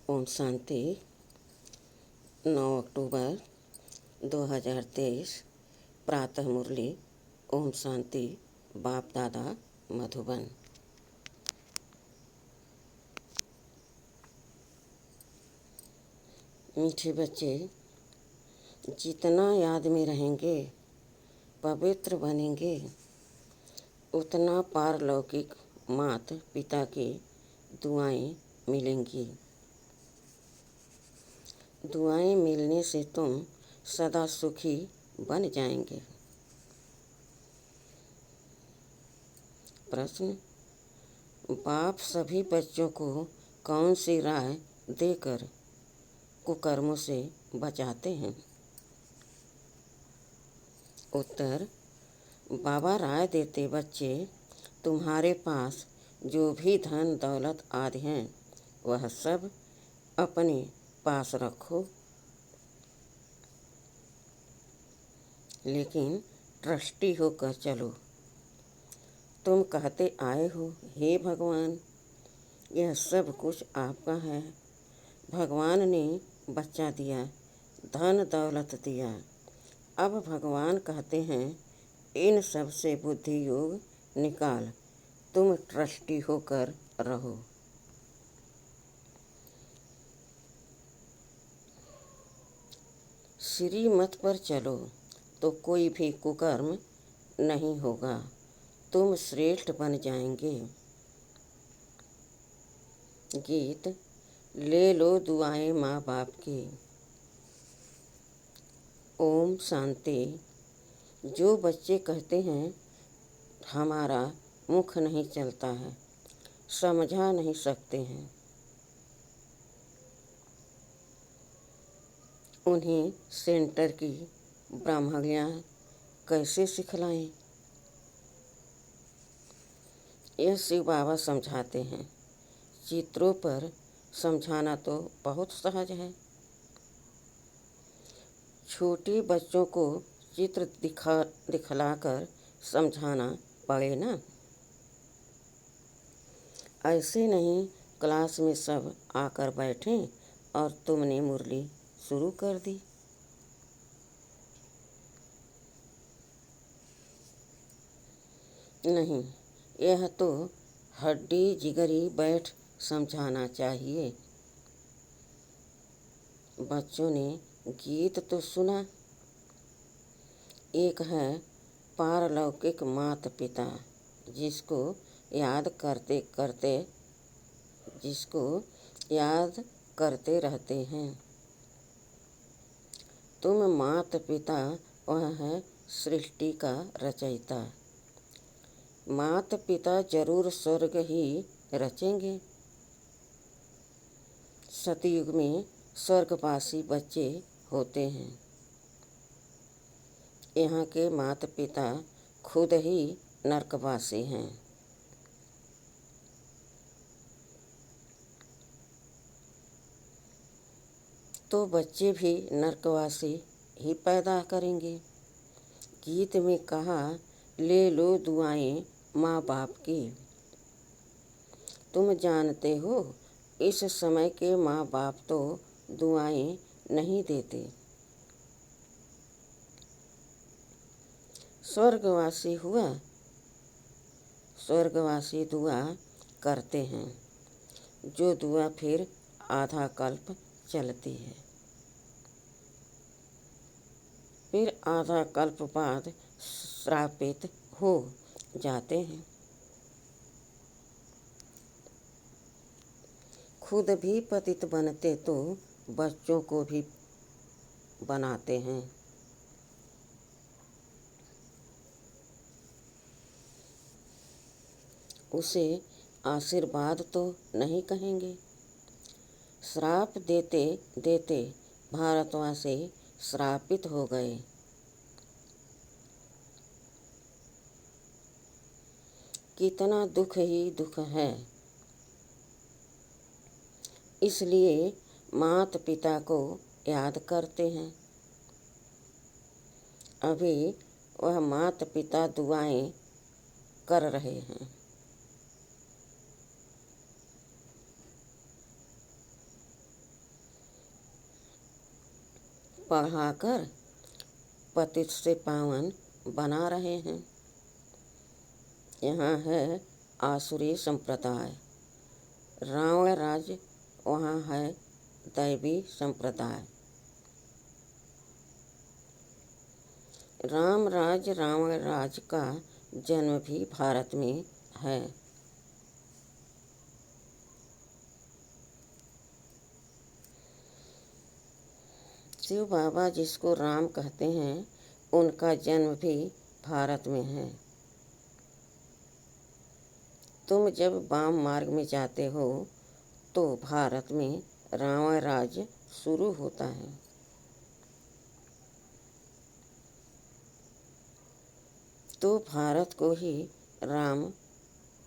ओम शांति। 9 अक्टूबर 2023 प्रातः मुरली। ओम शांति। बाप दादा मधुबन। मीठे बच्चे, जितना याद में रहेंगे, पवित्र बनेंगे, उतना पारलौकिक माता पिता की दुआएं मिलेंगी। दुआएं मिलने से तुम सदा सुखी बन जाएंगे। प्रश्न: बाप सभी बच्चों को कौन सी राय देकर कुकर्मों से बचाते हैं? उत्तर: बाबा राय देते, बच्चे, तुम्हारे पास जो भी धन दौलत आदि हैं, वह सब अपने पास रखो, लेकिन ट्रस्टी होकर चलो। तुम कहते आए हो, हे भगवान, यह सब कुछ आपका है। भगवान ने बच्चा दिया, धन दौलत दिया। अब भगवान कहते हैं, इन सब से बुद्धि योग निकाल, तुम ट्रस्टी होकर रहो। श्रीमत पर चलो तो कोई भी कुकर्म नहीं होगा, तुम श्रेष्ठ बन जाएंगे। गीत। ले लो दुआएं माँ बाप की। ओम शांति। जो बच्चे कहते हैं हमारा मुख नहीं चलता है, समझा नहीं सकते हैं, उन्हें सेंटर की ब्राह्मज्ञान कैसे सिखलाएं? यह शिव बाबा समझाते हैं। चित्रों पर समझाना तो बहुत सहज है। छोटे बच्चों को चित्र दिखलाकर समझाना पड़े ना। ऐसे नहीं क्लास में सब आकर बैठें और तुमने मुरली शुरू कर दी। नहीं, यह तो हड्डी जिगरी बैठ समझाना चाहिए। बच्चों ने गीत तो सुना। एक है पारलौकिक माता पिता, जिसको याद करते रहते हैं। तुम माता पिता, वह है सृष्टि का रचयिता। माता पिता जरूर स्वर्ग ही रचेंगे। सतयुग में स्वर्गवासी बच्चे होते हैं। यहाँ के माता पिता खुद ही नरकवासी हैं। तो बच्चे भी नरकवासी ही पैदा करेंगे। गीत में कहा, ले लो दुआएं माँ बाप की। तुम जानते हो, इस समय के माँ बाप तो दुआएं नहीं देते। स्वर्गवासी हुआ, स्वर्गवासी दुआ करते हैं, जो दुआ फिर आधा कल्प चलती है, फिर आधा कल्प बाद श्रापित हो जाते हैं। खुद भी पतित बनते तो बच्चों को भी बनाते हैं। उसे आशीर्वाद तो नहीं कहेंगे। श्राप देते देते भारतवासी श्रापित हो गए। कितना दुख ही दुख है। इसलिए माता पिता को याद करते हैं। अभी वह माता पिता दुआएं कर रहे हैं। पढ़ाकर पतित से पावन बना रहे हैं। यहाँ है आसुरी संप्रदाय, रावण राज्य, वहाँ है दैवी संप्रदाय। राम राज्य रावण राज्य का जन्म भी भारत में है। शिव बाबा जिसको राम कहते हैं, उनका जन्म भी भारत में है। तुम जब वाम मार्ग में जाते हो तो भारत में रावण राज्य शुरू होता है। तो भारत को ही राम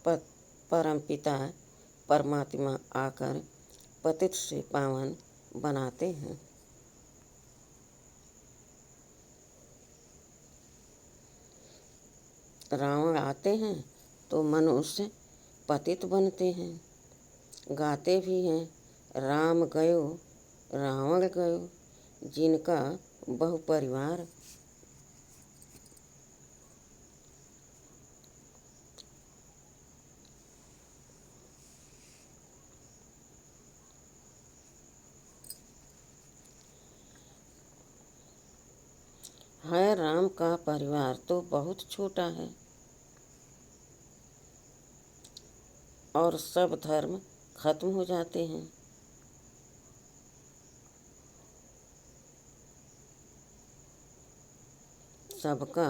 परमपिता परमात्मा आकर पतित से पावन बनाते हैं। रावण आते हैं तो मनुष्य पतित बनते हैं। गाते भी हैं, राम गयो रावण गयो, जिनका बहुपरिवार। है राम का परिवार तो बहुत छोटा है और सब धर्म खत्म हो जाते हैं। सबका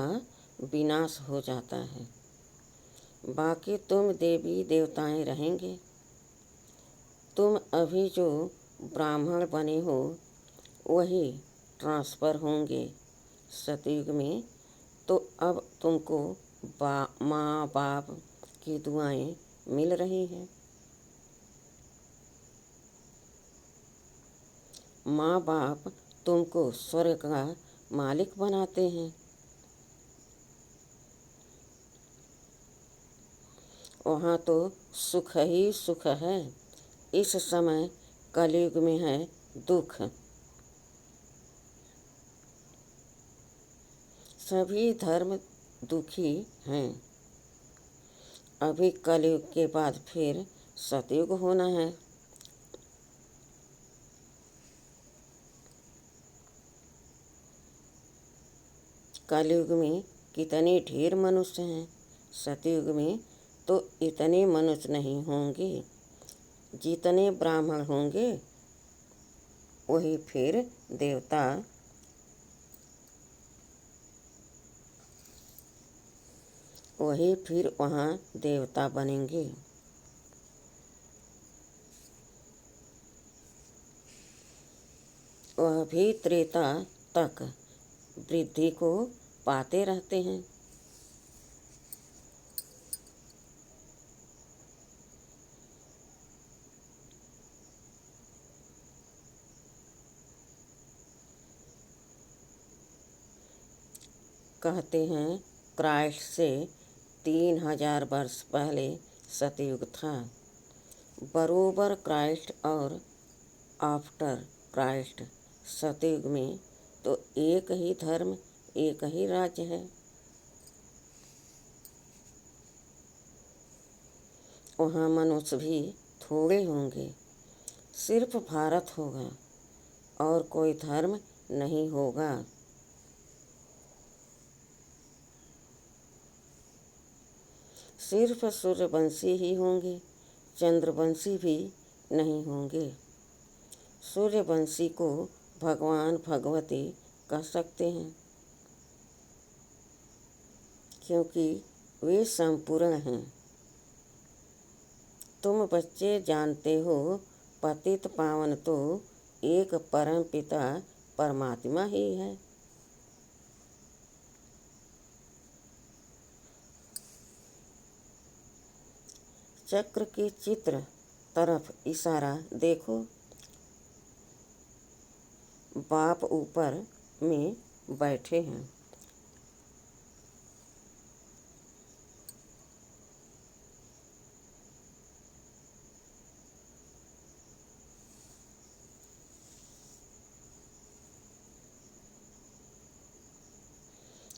विनाश हो जाता है। बाकी तुम देवी देवताएं रहेंगे। तुम अभी जो ब्राह्मण बने हो वही ट्रांसफ़र होंगे सतयुग में। तो अब तुमको माँ बाप की दुआएं मिल रही हैं। माँ बाप तुमको स्वर्ग का मालिक बनाते हैं। वहाँ तो सुख ही सुख है। इस समय कलयुग में है दुख। सभी धर्म दुखी हैं। अभी कलयुग के बाद फिर सतयुग होना है। कलयुग में कितने ढेर मनुष्य हैं। सतयुग में तो इतने मनुष्य नहीं होंगे। जितने ब्राह्मण होंगे वही फिर देवता, वही फिर वहाँ देवता बनेंगे। वह भी त्रेता तक वृद्धि को पाते रहते हैं। कहते हैं क्राइस्ट से 3000 वर्ष पहले सतयुग था। बरोबर क्राइस्ट और आफ्टर क्राइस्ट सतयुग में तो एक ही धर्म एक ही राज्य है। वहाँ मनुष्य भी थोड़े होंगे। सिर्फ भारत होगा और कोई धर्म नहीं होगा। सिर्फ सूर्यवंशी ही होंगे, चंद्रवंशी भी नहीं होंगे। सूर्यवंशी को भगवान भगवती कह सकते हैं क्योंकि वे संपूर्ण हैं। तुम बच्चे जानते हो पतित पावन तो एक परम पिता परमात्मा ही है। चक्र के चित्र तरफ इशारा देखो। बाप ऊपर में बैठे हैं।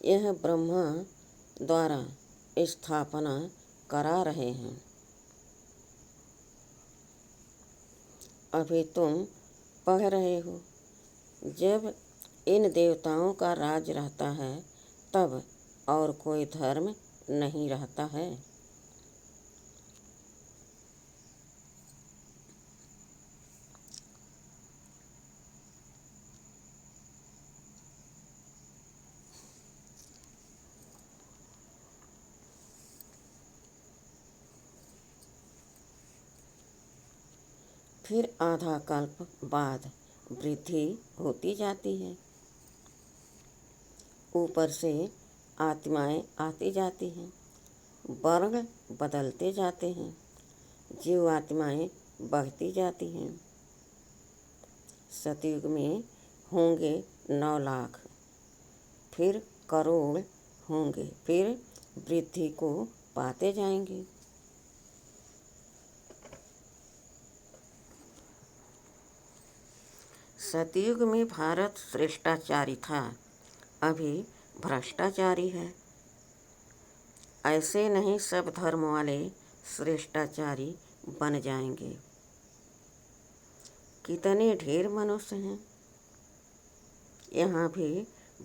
यह ब्रह्मा द्वारा स्थापना करा रहे हैं। अभी तुम पढ़ रहे हो, जब इन देवताओं का राज रहता है तब और कोई धर्म नहीं रहता है। फिर आधा कल्प बाद वृद्धि होती जाती है। ऊपर से आत्माएं आती जाती हैं, वर्ण बदलते जाते हैं, जीव आत्माएं बढ़ती जाती हैं। सतयुग में होंगे 9 लाख, फिर करोड़ होंगे, फिर वृद्धि को पाते जाएंगे। सतयुग में भारत श्रेष्ठाचारी था, अभी भ्रष्टाचारी है। ऐसे नहीं सब धर्म वाले श्रेष्ठाचारी बन जाएंगे। कितने ढेर मनुष्य हैं। यहाँ भी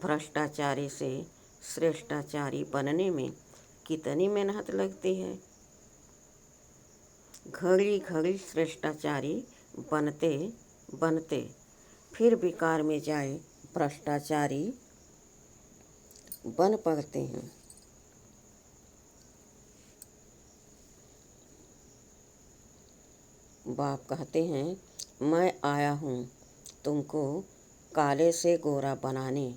भ्रष्टाचारी से श्रेष्ठाचारी बनने में कितनी मेहनत लगती है। घड़ी घड़ी श्रेष्ठाचारी बनते बनते फिर विकार में जाए भ्रष्टाचारी बन पड़ते हैं। बाप कहते हैं, मैं आया हूँ तुमको काले से गोरा बनाने।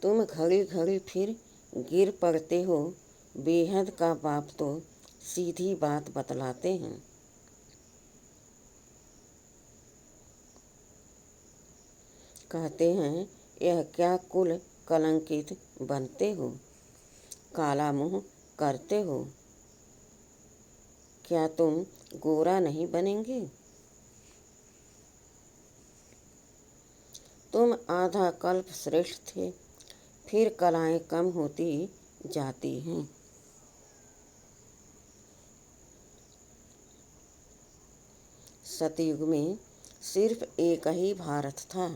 तुम घड़ी घड़ी फिर गिर पड़ते हो। बेहद का बाप तो सीधी बात बतलाते हैं। कहते हैं, यह क्या कुल कलंकित बनते हो, काला मुँह करते हो, क्या तुम गोरा नहीं बनेंगे? तुम आधा कल्प श्रेष्ठ थे, फिर कलाएं कम होती जाती हैं। सतयुग में सिर्फ एक ही भारत था,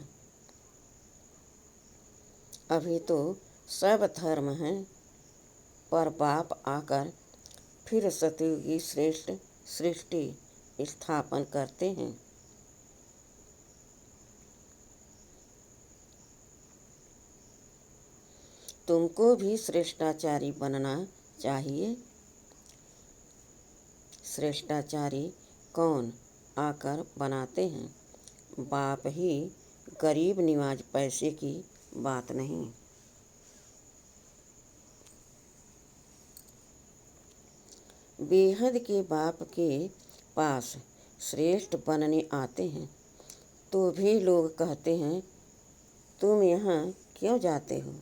अभी तो सब धर्म हैं। पर बाप आकर फिर सतयुगी श्रेष्ठ सृष्टि स्थापन करते हैं। तुमको भी श्रेष्ठाचारी बनना चाहिए। श्रेष्ठाचारी कौन आकर बनाते हैं? बाप ही, गरीब निवाज पैसे की बात नहीं। बेहद के बाप के पास श्रेष्ठ बनने आते हैं तो भी लोग कहते हैं, तुम यहाँ क्यों जाते हो?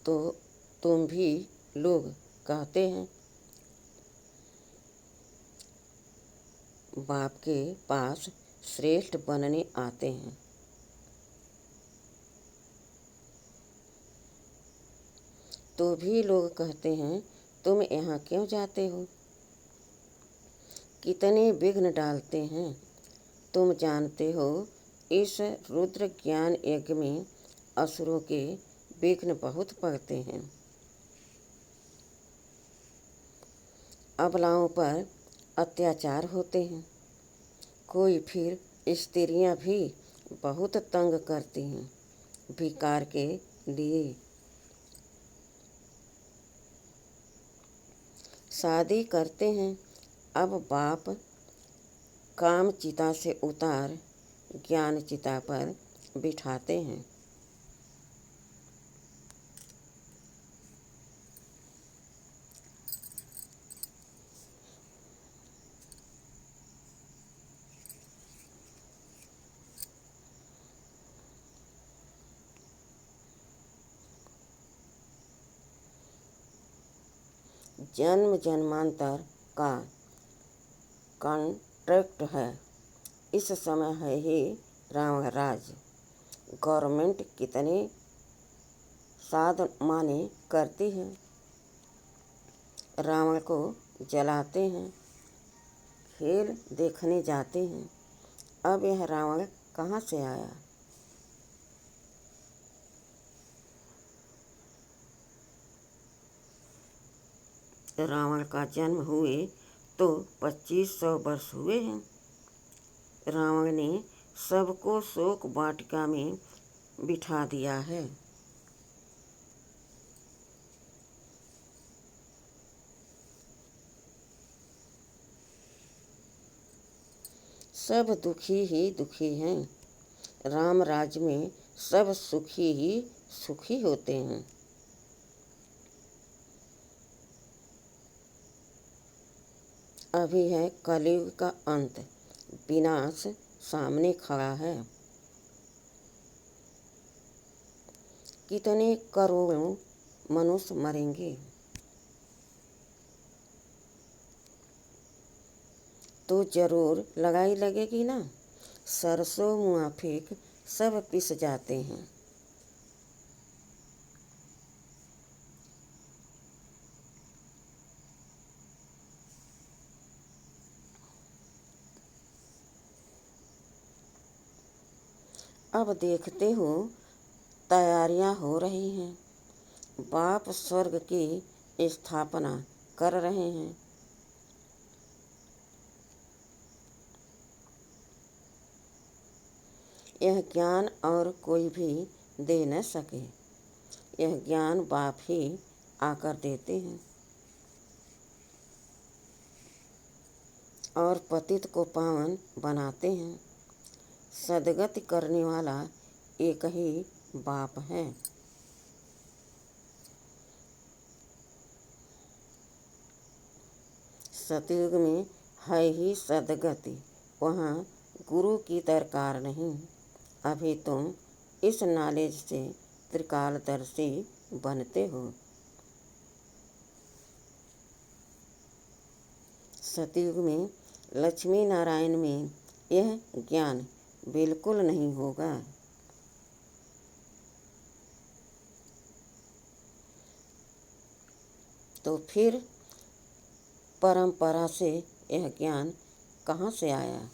तो तुम भी लोग कहते हैं, बाप के पास श्रेष्ठ बनने आते हैं। तो भी लोग कहते हैं, तुम यहाँ क्यों जाते हो? कितने विघ्न डालते हैं। तुम जानते हो, इस रुद्र ज्ञान यज्ञ में असुरों के विघ्न बहुत पड़ते हैं। अबलाओं पर अत्याचार होते हैं। कोई फिर स्त्रियां भी बहुत तंग करती हैं भिकार के लिए। शादी करते हैं। अब बाप काम चिता से उतार ज्ञान चिता पर बिठाते हैं। जन्म जन्मांतर का कॉन्ट्रैक्ट है। इस समय है ही रावण राज। गवर्नमेंट कितने साध माने करती है। रावण को जलाते हैं, खेल देखने जाते हैं। अब यह रावण कहाँ से आया? रावण का जन्म हुए तो 2500 वर्ष हुए हैं। रावण ने सबको शोक वाटिका में बिठा दिया है। सब दुखी ही दुखी हैं। राम राज्य में सब सुखी ही सुखी होते हैं। अभी है कलयुग का अंत। विनाश सामने खड़ा है। कितने करोड़ों मनुष्य मरेंगे तो जरूर लगाई लगेगी ना। सरसों मुआफिक सब पिस जाते हैं। अब देखते हो तैयारियां हो रही हैं। बाप स्वर्ग की स्थापना कर रहे हैं। यह ज्ञान और कोई भी दे न सके। यह ज्ञान बाप ही आकर देते हैं और पतित को पावन बनाते हैं। सदगति करने वाला एक ही बाप है। सतयुग में है ही सदगति। वहाँ गुरु की दरकार नहीं। अभी तुम इस नॉलेज से त्रिकालदर्शी बनते हो। सतयुग में लक्ष्मी नारायण में यह ज्ञान बिल्कुल नहीं होगा। तो फिर परंपरा से यह ज्ञान कहाँ से आया?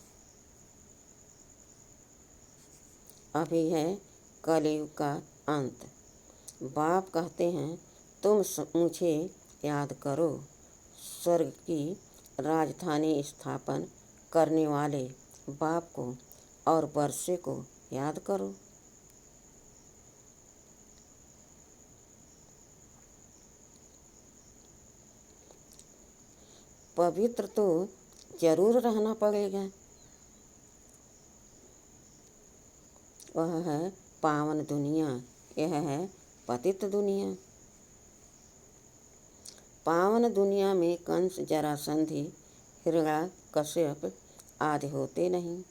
अभी है कलयुग का अंत। बाप कहते हैं तुम मुझे याद करो। स्वर्ग की राजधानी स्थापन करने वाले बाप को और वर्षे को याद करो। पवित्र तो जरूर रहना पड़ेगा। वह है पावन दुनिया, यह है पतित दुनिया। पावन दुनिया में कंस, जरासंधि, हिरण्यकश्यप आदि होते नहीं।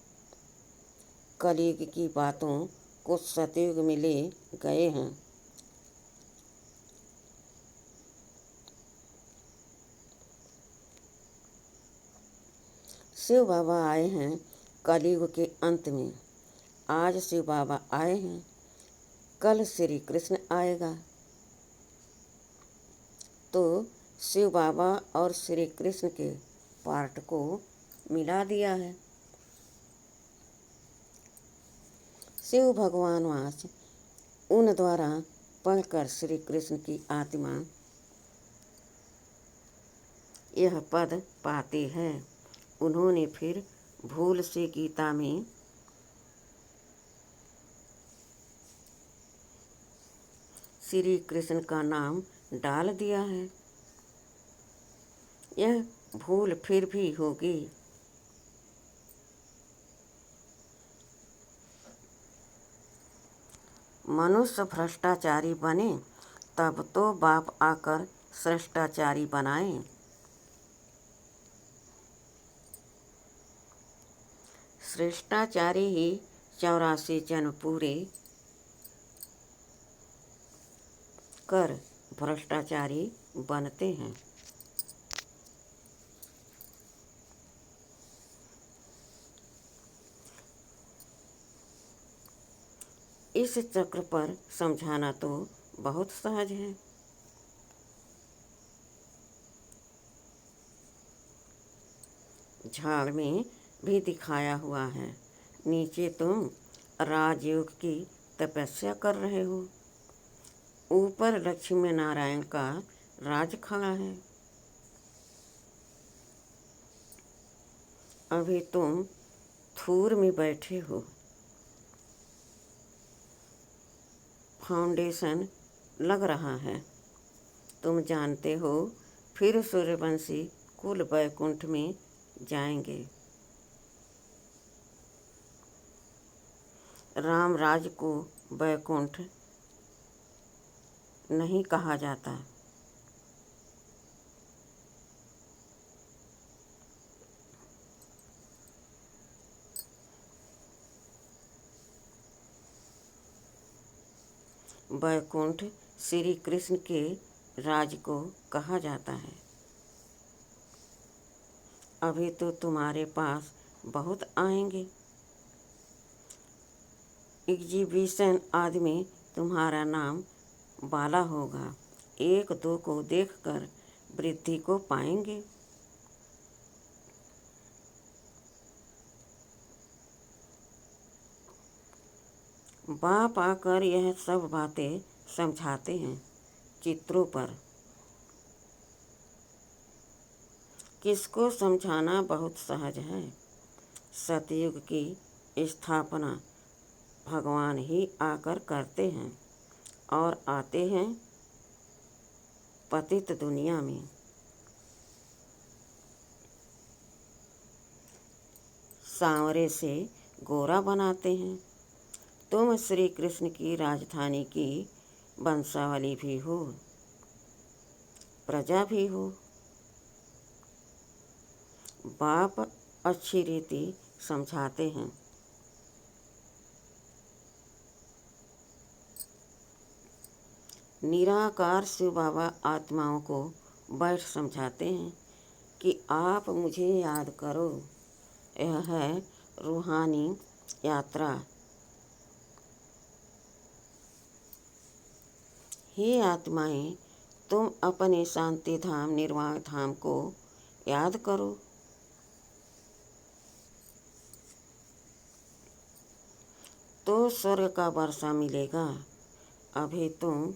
कलयुग की बातों को सतयुग में ले गए हैं। शिव बाबा आए हैं कलयुग के अंत में। आज शिव बाबा आए हैं, कल श्री कृष्ण आएगा। तो शिव बाबा और श्री कृष्ण के पार्ट को मिला दिया है। शिव भगवान वाच उन द्वारा पढ़कर श्री कृष्ण की आत्मा यह पद पाते हैं। उन्होंने फिर भूल से गीता में श्री कृष्ण का नाम डाल दिया है। यह भूल फिर भी होगी। मनुष्य भ्रष्टाचारी बने तब तो बाप आकर श्रेष्ठाचारी बनाए। श्रेष्ठाचारी ही 84 जन्म पूरे कर भ्रष्टाचारी बनते हैं। इस चक्र पर समझाना तो बहुत सहज है। झाड़ में भी दिखाया हुआ है। नीचे तुम राजयोग की तपस्या कर रहे हो, ऊपर लक्ष्मी नारायण का राज खड़ा है। अभी तुम थूर में बैठे हो। फाउंडेशन लग रहा है। तुम जानते हो फिर सूर्यवंशी कुल वैकुंठ में जाएंगे। रामराज को वैकुंठ नहीं कहा जाता। वैकुंठ श्री कृष्ण के राज को कहा जाता है। अभी तो तुम्हारे पास बहुत आएंगे। एग्जीबिशन आदमी तुम्हारा नाम वाला होगा। एक दो को देखकर वृद्धि को पाएंगे। बाप आकर यह सब बातें समझाते हैं चित्रों पर। किसको समझाना बहुत सहज है। सतयुग की स्थापना भगवान ही आकर करते हैं और आते हैं पतित दुनिया में। सांवरे से गोरा बनाते हैं। तुम श्री कृष्ण की राजधानी की वंशावली भी हो, प्रजा भी हो। बाप अच्छी रीति समझाते हैं। निराकार शिव बाबा आत्माओं को बैठ समझाते हैं कि आप मुझे याद करो। यह है रूहानी यात्रा। हे आत्माएं, तुम अपने शांति धाम निर्वाण धाम को याद करो। तो स्वर्ग का वर्षा मिलेगा। अभी तुम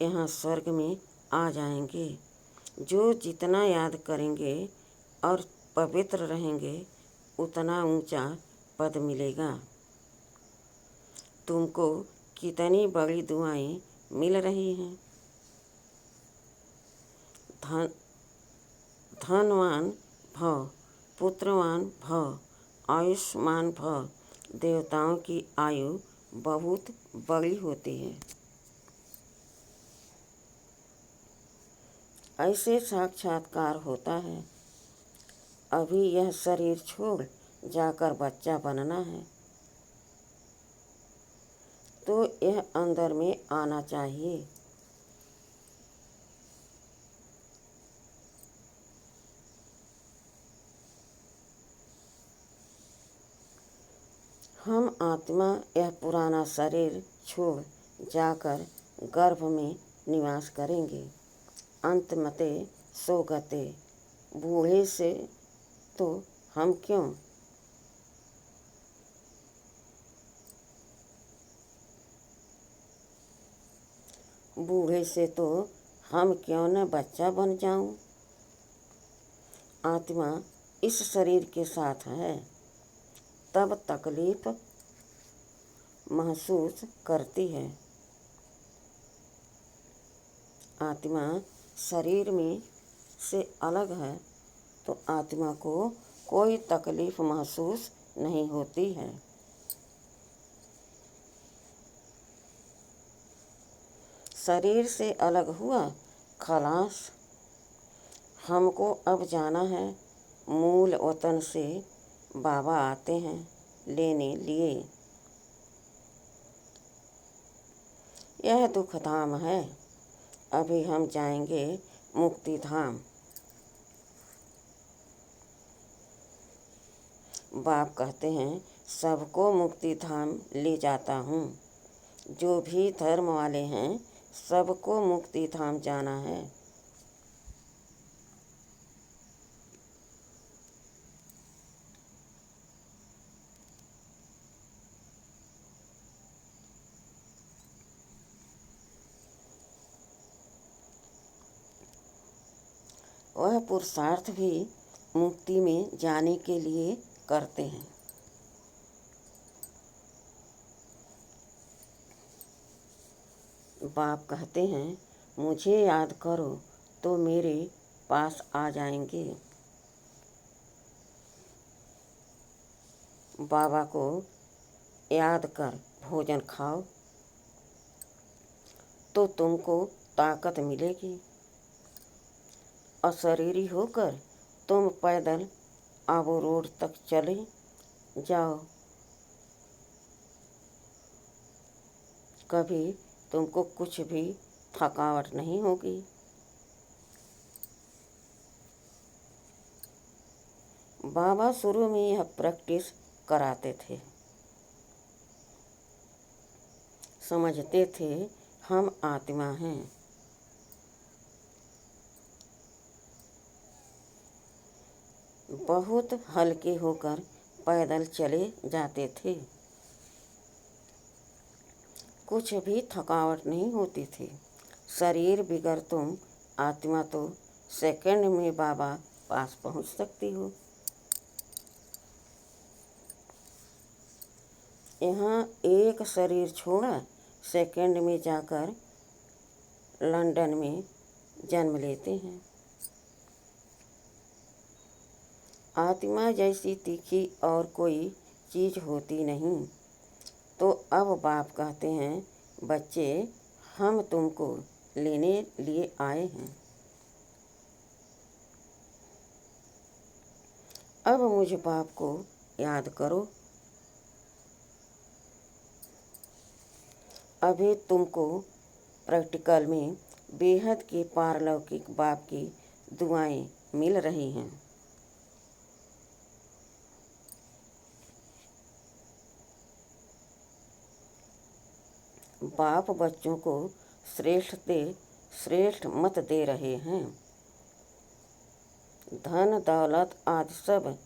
यहाँ स्वर्ग में आ जाएंगे। जो जितना याद करेंगे और पवित्र रहेंगे उतना ऊंचा पद मिलेगा। तुमको कितनी बड़ी दुआएं मिल रही हैं। धनवान भव, पुत्रवान भव, आयुष्मान भव। देवताओं की आयु बहुत बड़ी होती है। ऐसे साक्षात्कार होता है। अभी यह शरीर छोड़ जाकर बच्चा बनना है तो यह अंदर में आना चाहिए। हम आत्मा यह पुराना शरीर छोड़ जाकर गर्भ में निवास करेंगे। अंतमते सोगते। बूढ़े से तो हम क्यों बूढ़े से तो हम क्यों न बच्चा बन जाऊं। आत्मा इस शरीर के साथ है तब तकलीफ महसूस करती है। आत्मा शरीर में से अलग है तो आत्मा को कोई तकलीफ महसूस नहीं होती है। शरीर से अलग हुआ खलास। हमको अब जाना है। मूल वतन से बाबा आते हैं लेने लिए। यह दुख धाम है, अभी हम जाएंगे मुक्ति धाम। बाप कहते हैं सबको मुक्ति धाम ले जाता हूँ। जो भी धर्म वाले हैं सबको मुक्ति धाम जाना है। वह पुरुषार्थ भी मुक्ति में जाने के लिए करते हैं। बाप कहते हैं मुझे याद करो तो मेरे पास आ जाएंगे। बाबा को याद कर भोजन खाओ तो तुमको ताकत मिलेगी। अशरीरी होकर तुम पैदल आबो रोड तक चले जाओ, कभी तुमको कुछ भी थकावट नहीं होगी। बाबा शुरू में यह प्रैक्टिस कराते थे। समझते थे हम आत्मा हैं। बहुत हल्के होकर पैदल चले जाते थे। कुछ भी थकावट नहीं होती थी। शरीर बिगड़ तुम आत्मा तो सेकंड में बाबा पास पहुंच सकती हो। यहाँ एक शरीर छोड़ा सेकंड में जाकर लंदन में जन्म लेते हैं। आत्मा जैसी तीखी और कोई चीज़ होती नहीं। तो अब बाप कहते हैं बच्चे हम तुमको लेने लिए आए हैं। अब मुझ बाप को याद करो। अभी तुमको प्रैक्टिकल में बेहद के पारलौकिक बाप की दुआएं मिल रही हैं। बाप बच्चों को श्रेष्ठ मत दे रहे हैं। धन दौलत आदि सब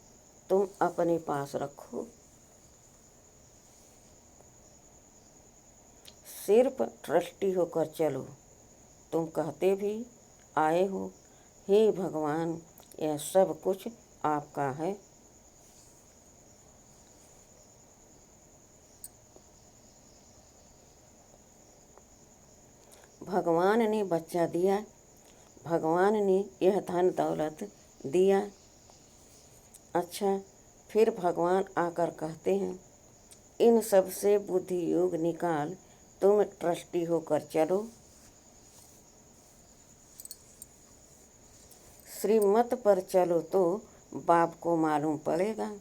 तुम अपने पास रखो, सिर्फ ट्रस्टी होकर चलो। तुम कहते भी आए हो हे भगवान यह सब कुछ आपका है। भगवान ने बच्चा दिया, भगवान ने यह धन दौलत दिया। अच्छा, फिर भगवान आकर कहते हैं इन सब से बुद्धि योग निकाल तुम ट्रस्टी होकर चलो। श्रीमत पर चलो तो बाप को मालूम पड़ेगा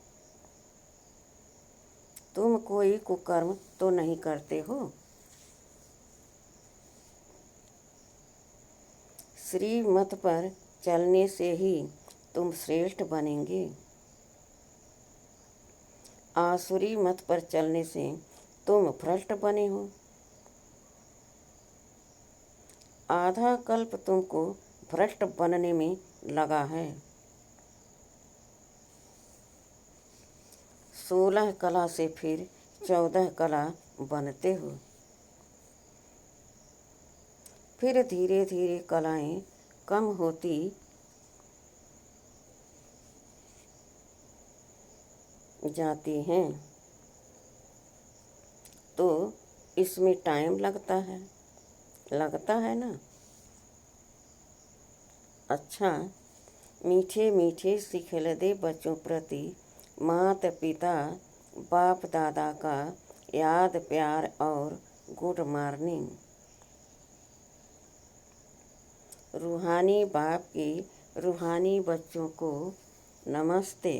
तुम कोई कुकर्म तो नहीं करते हो। श्रीमत पर चलने से ही तुम श्रेष्ठ बनेंगे। आसुरी मत पर चलने से तुम भ्रष्ट बने हो। आधा कल्प तुमको भ्रष्ट बनने में लगा है। 16 कला से फिर 14 कला बनते हो। फिर धीरे धीरे कलाएं कम होती जाती हैं। तो इसमें टाइम लगता है ना। अच्छा, मीठे मीठे सिखलदे बच्चों प्रति माता पिता बाप दादा का याद प्यार और गुड मॉर्निंग। रूहानी बाप की रूहानी बच्चों को नमस्ते।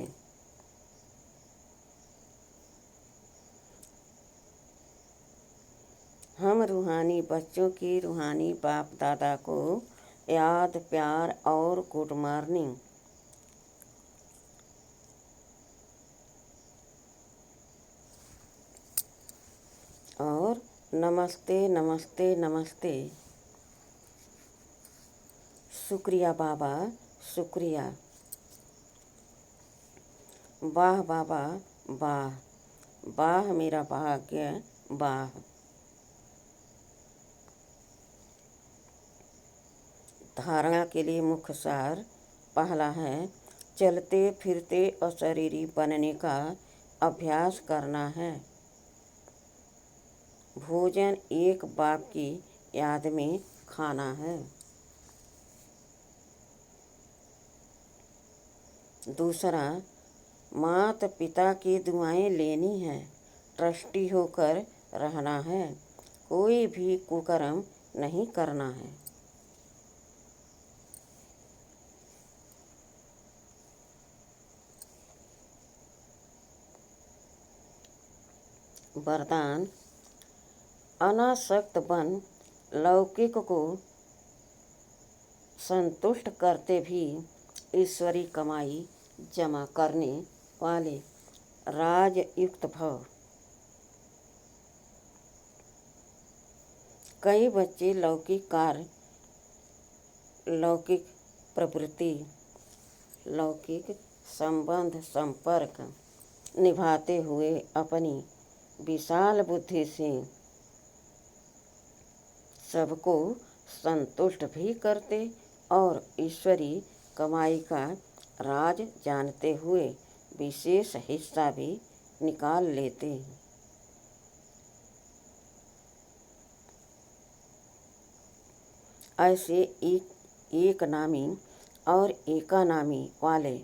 हम रूहानी बच्चों की रूहानी बाप दादा को याद प्यार और गुड मॉर्निंग। और नमस्ते नमस्ते नमस्ते। शुक्रिया बाबा शुक्रिया। वाह बाबा वाह, वाह मेरा भाग्य वाह। धारणा के लिए मुख्य सार पहला है, चलते फिरते अशरीरी बनने का अभ्यास करना है। भोजन एक बाप की याद में खाना है। दूसरा, माता पिता की दुआएं लेनी है। ट्रस्टी होकर रहना है। कोई भी कुकर्म नहीं करना है। वरदान, अनासक्त बन लौकिक को संतुष्ट करते भी ईश्वरी कमाई जमा करने वाले राजयुक्त भव। कई बच्चे लौकिक कार्य, लौकिक प्रवृत्ति, लौकिक संबंध संपर्क निभाते हुए अपनी विशाल बुद्धि से सबको संतुष्ट भी करते और ईश्वरी कमाई का राज जानते हुए विशेष हिस्सा भी निकाल लेते हैं। ऐसे एक नामी और एकानामी वाले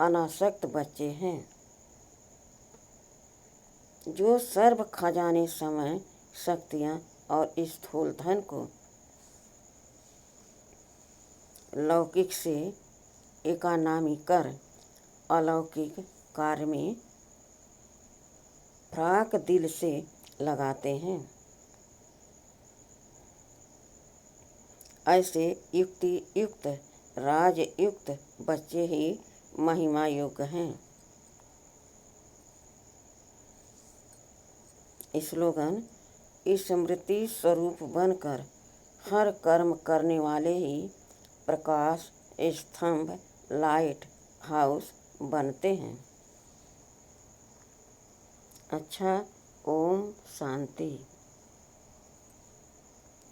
अनासक्त बच्चे हैं जो सर्व खजाने समय शक्तियाँ और स्थूल धन को लौकिक से एकानामी कर अलौकिक कार्य में फ्राक दिल से लगाते हैं। ऐसे युक्ति युक्त राजयुक्त बच्चे ही महिमा योग्य हैं। स्लोगन, स्मृति स्वरूप बनकर हर कर्म करने वाले ही प्रकाश स्तंभ लाइट हाउस बनते हैं। अच्छा, ओम शांति।